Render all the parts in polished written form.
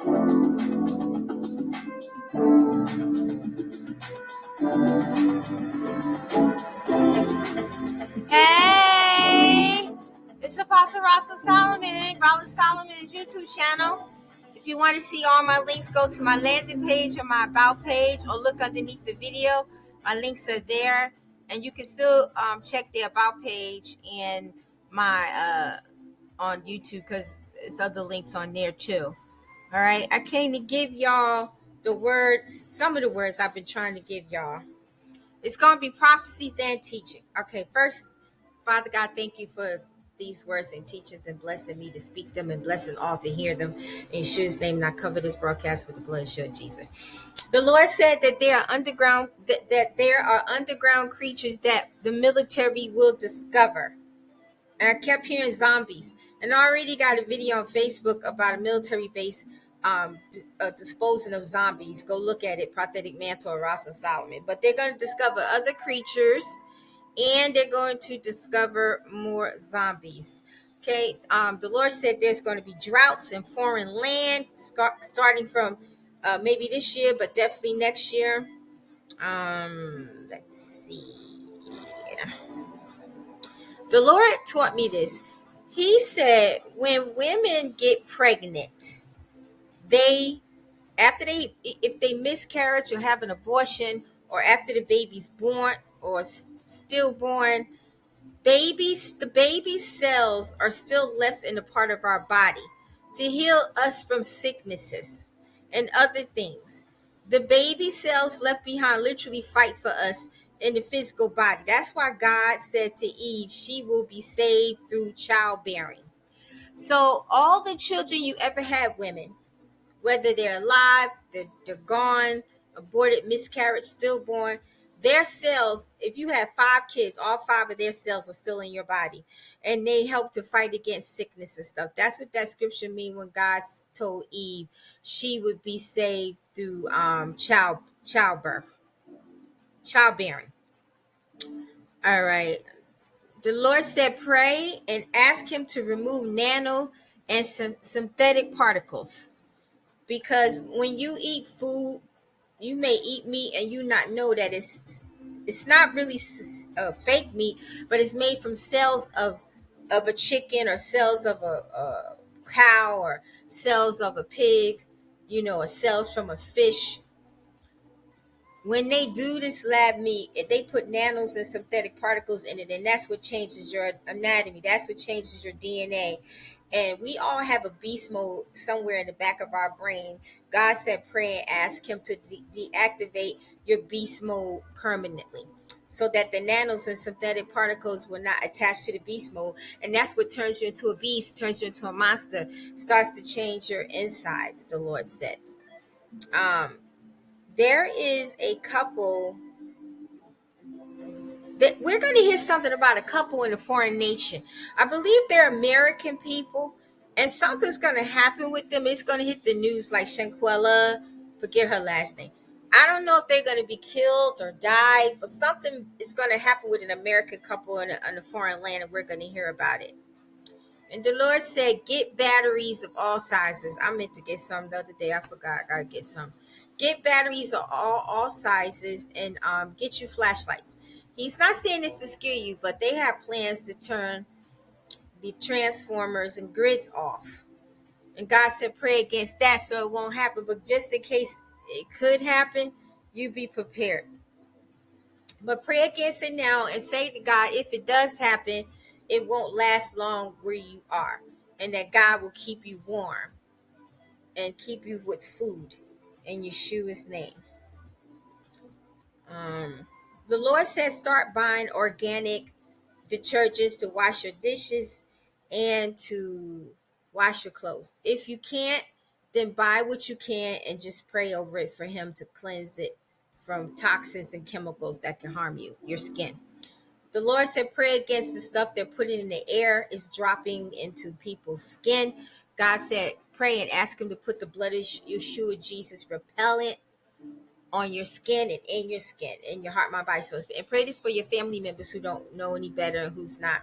Hey, it's Apostle Rosalind Solomon, Rosalind Solomon's YouTube channel. If you want to see all my links, go to my landing page or my about page, or look underneath the video. My links are there, and you can still check the about page and my on YouTube, because there's other links on there too. All right, I came to give y'all the words, some of the words I've been trying to give y'all. It's going to be prophecies and teaching. Okay, first, Father God, thank you for these words and teachings, and blessing me to speak them and blessing all to hear them. In Yeshua's name, and I cover this broadcast with the blood of Yeshua Jesus. The Lord said that there are underground creatures that the military will discover. And I kept hearing zombies. And I already got a video on Facebook about a military base disposing of zombies. Go look at it, Prophetic Mantle or Rosalind Solomon. But they're going to discover other creatures, and they're going to discover more zombies. Okay, the Lord said there's going to be droughts in foreign land, starting from maybe this year, but definitely next year. Let's see. The Lord taught me this. He said when women get pregnant, if they miscarriage or have an abortion, or after the baby's born or stillborn, the baby cells are still left in a part of our body to heal us from sicknesses and other things. The baby cells left behind literally fight for us in the physical body. That's why God said to Eve, she will be saved through childbearing. So all the children you ever had, women, whether they're alive, they're gone, aborted, miscarriage, stillborn, their cells, if you have 5 kids, all 5 of their cells are still in your body, and they help to fight against sickness and stuff. That's what that scripture means when God told Eve she would be saved through childbearing. All right. The Lord said, pray and ask him to remove nano and synthetic particles. Because when you eat food, you may eat meat and you not know that it's not really fake meat, but it's made from cells of a chicken, or cells of a cow, or cells of a pig, or cells from a fish. When they do this lab meat, they put nanos and synthetic particles in it, and that's what changes your anatomy. That's what changes your DNA. And we all have a beast mode somewhere in the back of our brain. God said, pray and ask him to deactivate your beast mode permanently, so that the nanos and synthetic particles will not attach to the beast mode. And that's what turns you into a beast, turns you into a monster, starts to change your insides, the Lord said. There is a couple that we're going to hear something about, a couple in a foreign nation. I believe they're American people, and something's going to happen with them. It's going to hit the news, like Shanquella, forget her last name. I don't know if they're going to be killed or die, but something is going to happen with an American couple in a foreign land, and we're going to hear about it. And the Lord said, get batteries of all sizes. I meant to get some the other day. I forgot. I got to get some. Get batteries of all sizes, and get you flashlights. He's not saying this to scare you, but they have plans to turn the transformers and grids off. And God said, pray against that so it won't happen. But just in case it could happen, you be prepared. But pray against it now and say to God, if it does happen, it won't last long where you are. And that God will keep you warm and keep you with food in Yeshua's name. The Lord says, start buying organic detergents to wash your dishes and to wash your clothes. If you can't, then buy what you can and just pray over it for him to cleanse it from toxins and chemicals that can harm your skin. The Lord said, pray against the stuff they're putting in the air is dropping into people's skin. God said, pray and ask him to put the blood of Yahushua Jesus repellent on your skin and in your skin, in your heart, mind, body, soul, spirit. And pray this for your family members who don't know any better, who's not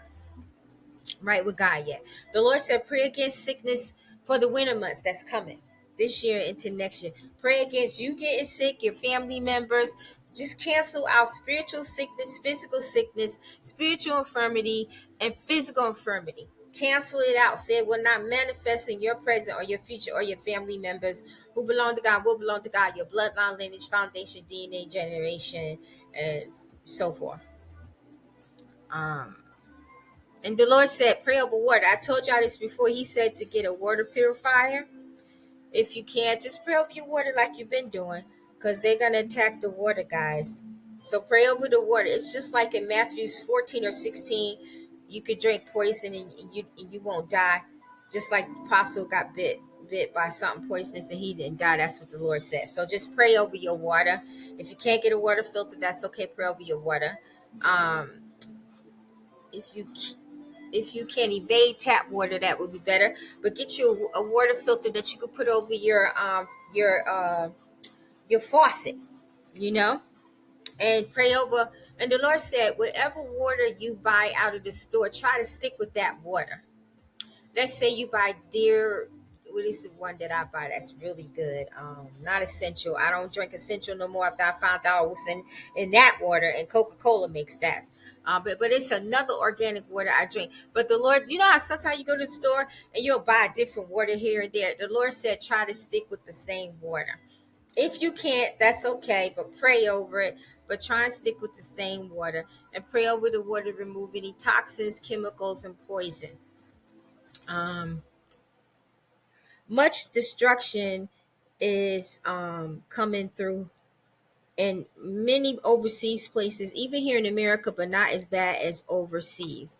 right with God yet. The Lord said, pray against sickness for the winter months that's coming. this year into next year. Pray against you getting sick, your family members. Just cancel out spiritual sickness, physical sickness, spiritual infirmity, and physical infirmity. Cancel it out. Say it will not manifest in your present or your future or your family members who belong to God will belong to God. Your bloodline, lineage, foundation, DNA, generation, and so forth. Um, and the Lord said, pray over water. I told y'all this before. He said to get a water purifier. If you can't, just pray over your water like you've been doing, because they're going to attack the water, guys. So pray over the water. It's just like in Matthew 14 or 16, you could drink poison and you won't die. Just like the apostle got bit by something poisonous and he didn't die. That's what the Lord said. So just pray over your water. If you can't get a water filter, that's okay. Pray over your water. Um, if you if you can evade tap water, that would be better. But get you a water filter that you could put over your faucet, you know, and pray over. And the Lord said, whatever water you buy out of the store, try to stick with that water. Let's say you buy Deer. What is the one that I buy that's really good? Not Essential. I don't drink Essential no more after I found out it was in that water, and Coca-Cola makes that. But it's another organic water I drink. But the Lord, you know how sometimes you go to the store and you'll buy a different water here and there. The Lord said, try to stick with the same water. If you can't, that's okay, but pray over it. But try and stick with the same water and pray over the water to remove any toxins, chemicals, and poison. Um, Much destruction is coming through in many overseas places, even here in America, but not as bad as overseas.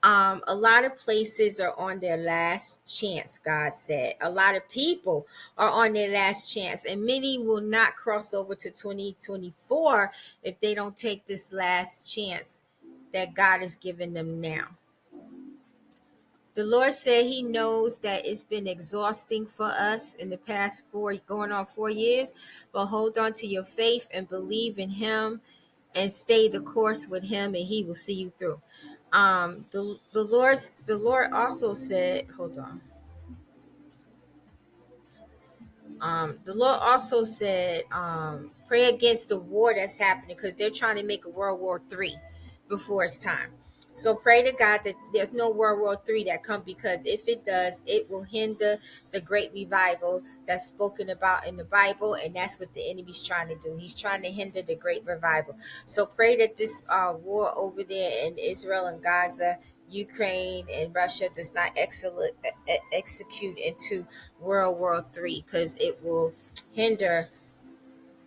A lot of places are on their last chance, God said. A lot of people are on their last chance, and many will not cross over to 2024 if they don't take this last chance that God has given them now. The Lord said he knows that it's been exhausting for us in the past going on 4 years, but hold on to your faith and believe in him and stay the course with him and he will see you through. The Lord also said, hold on. The Lord also said, pray against the war that's happening because they're trying to make a World War III before it's time. So pray to God that there's no World War III that comes, because if it does, it will hinder the great revival that's spoken about in the Bible, and that's what the enemy's trying to do. He's trying to hinder the great revival. So pray that this war over there in Israel and Gaza, Ukraine and Russia does not execute into World War III, because it will hinder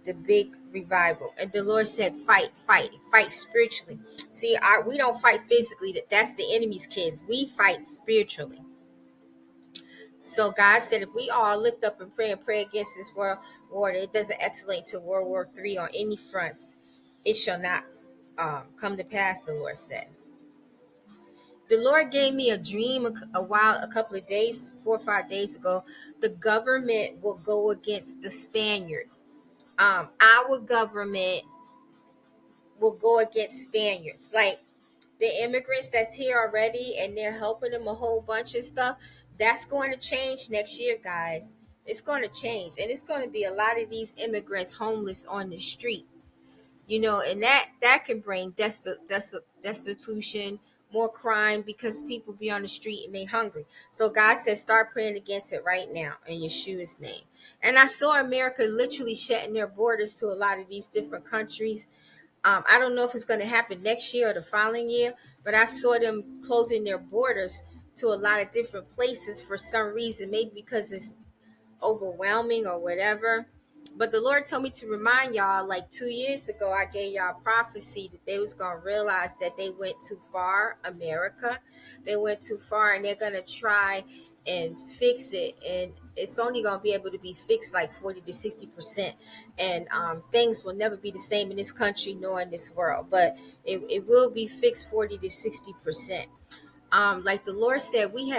the big revival. And the Lord said, fight spiritually. See, we don't fight physically. That's the enemy's kids. We fight spiritually. So God said, if we all lift up and pray against this world war, it doesn't escalate to World War III on any fronts. It shall not come to pass, the Lord said. The Lord gave me a dream a couple of days, 4 or 5 days ago. The government will go against the Spaniard. Our government will go against Spaniards, like the immigrants that's here already, and they're helping them a whole bunch of stuff. That's going to change next year, guys. It's going to change, and it's going to be a lot of these immigrants homeless on the street, and that can bring destitution, more crime, because people be on the street and they hungry. So God says, start praying against it right now in Yeshua's name. And I saw America literally shutting their borders to a lot of these different countries. I don't know if it's going to happen next year or the following year, but I saw them closing their borders to a lot of different places for some reason, maybe because it's overwhelming or whatever. But the Lord told me to remind y'all, like 2 years ago, I gave y'all prophecy that they was going to realize that they went too far. America, they went too far, and they're going to try and fix it. And it's only going to be able to be fixed like 40 to 60%. And things will never be the same in this country nor in this world. But it will be fixed 40 to 60%. Like the Lord said, we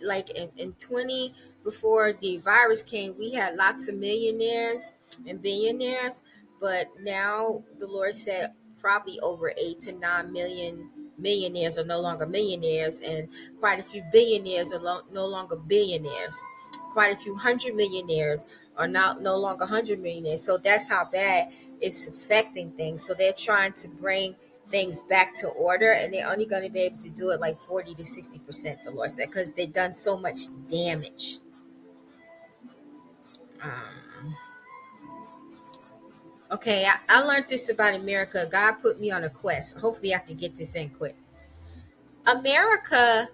like in 20, before the virus came, we had lots of millionaires and billionaires, but now the Lord said probably over 8 to 9 million millionaires are no longer millionaires, and quite a few billionaires are no longer billionaires. quite a few hundred millionaires are now no longer 100 millionaires. So that's how bad it's affecting things. So they're trying to bring things back to order, and they're only going to be able to do it like 40 to 60%, the Lord said, because they've done so much damage. um, okay, I learned this about America. God put me on a quest. Hopefully I can get this in quick. America,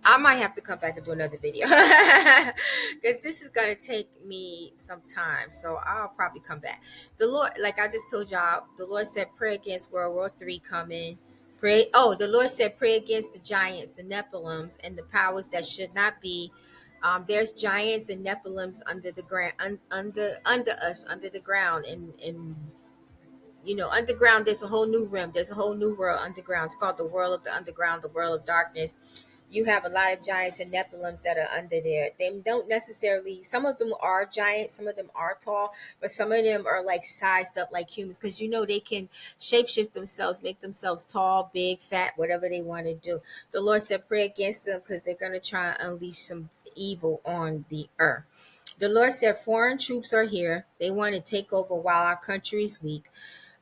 I might have to come back and do another video because this is going to take me some time. So I'll probably come back. The Lord, like I just told y'all, the Lord said, pray against World War III coming. Pray. Oh, the Lord said, pray against the giants, the Nephilims, and the powers that should not be. There's giants and Nephilims under the ground, under us, under the ground, and underground. There's a whole new realm. There's a whole new world underground. It's called the world of the underground, the world of darkness. You have a lot of giants and Nephilims that are under there. They don't necessarily, some of them are giants, some of them are tall, but some of them are like sized up like humans, because they can shapeshift themselves, make themselves tall, big, fat, whatever they want to do. The Lord said, pray against them because they're going to try and unleash some evil on the earth. The Lord said, foreign troops are here. They want to take over while our country is weak.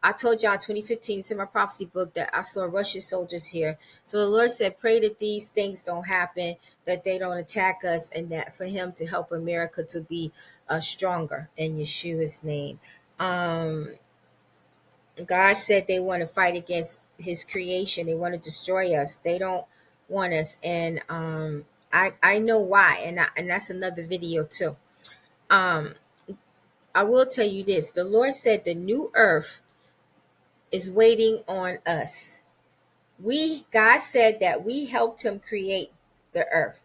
I told y'all 2015, it's in my prophecy book, that I saw Russian soldiers here. So the Lord said, pray that these things don't happen, that they don't attack us, and that for him to help America to be stronger in Yeshua's name. God said they want to fight against his creation. They want to destroy us. They don't want us. And I know why. And that's another video too. Um, I will tell you this. The Lord said the new earth is waiting on us. God said that we helped him create the earth.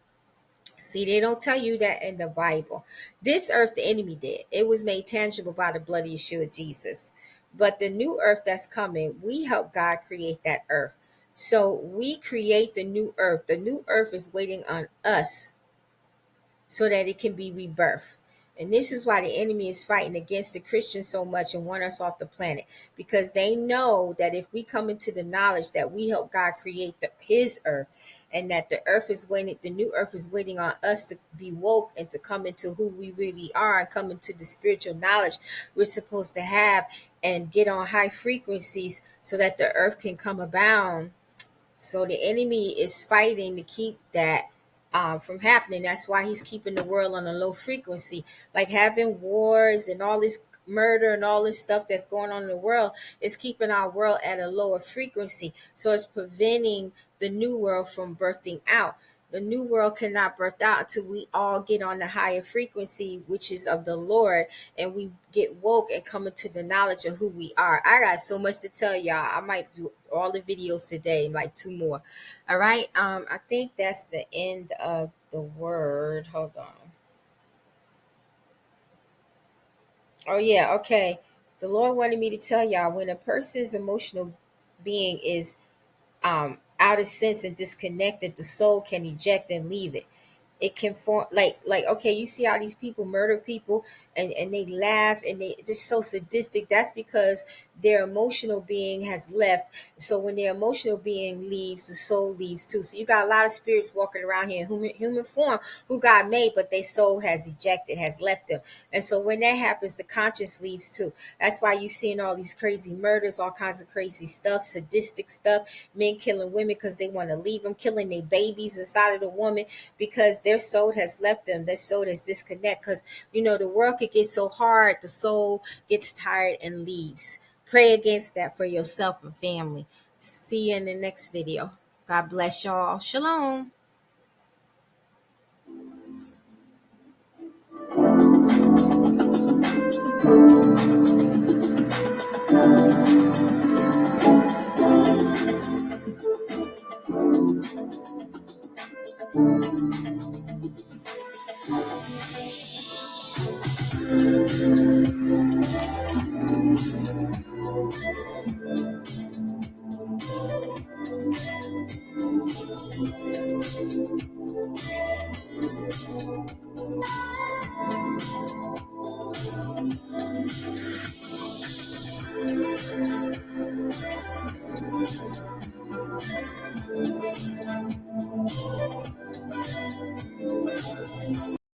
See, they don't tell you that in the Bible. This earth, the enemy did. It was made tangible by the blood of Yahushua Jesus. But the new earth that's coming, we help God create that earth. So we create the new earth. The new earth is waiting on us so that it can be rebirthed. And this is why the enemy is fighting against the Christians so much and want us off the planet, because they know that if we come into the knowledge that we help God create his earth, and that the earth is waiting, the new earth is waiting on us to be woke and to come into who we really are and come into the spiritual knowledge we're supposed to have and get on high frequencies so that the earth can come abound. So the enemy is fighting to keep that from happening. That's why he's keeping the world on a low frequency, like having wars and all this murder and all this stuff that's going on in the world is keeping our world at a lower frequency. So it's preventing the new world from birthing out. The new world cannot birth out until we all get on the higher frequency, which is of the Lord, and we get woke and come into the knowledge of who we are. I got so much to tell y'all. I might do all the videos today, like 2 more. All right. I think that's the end of the word. Hold on. Oh yeah, okay. The Lord wanted me to tell y'all, when a person's emotional being is out of sense and disconnected, the soul can eject and leave it. It can form like okay, you see how these people murder people, and they laugh and they just so sadistic. That's because their emotional being has left. So when their emotional being leaves, the soul leaves too. So you got a lot of spirits walking around here in human form who God made, but their soul has ejected, has left them. And so when that happens, the conscience leaves too. That's why you seeing all these crazy murders, all kinds of crazy stuff, sadistic stuff, men killing women because they want to leave them, killing their babies inside of the woman because their soul has left them. Their soul is disconnect, because the world could get so hard, the soul gets tired and leaves. Pray against that for yourself and family. See you in the next video. God bless y'all. Shalom.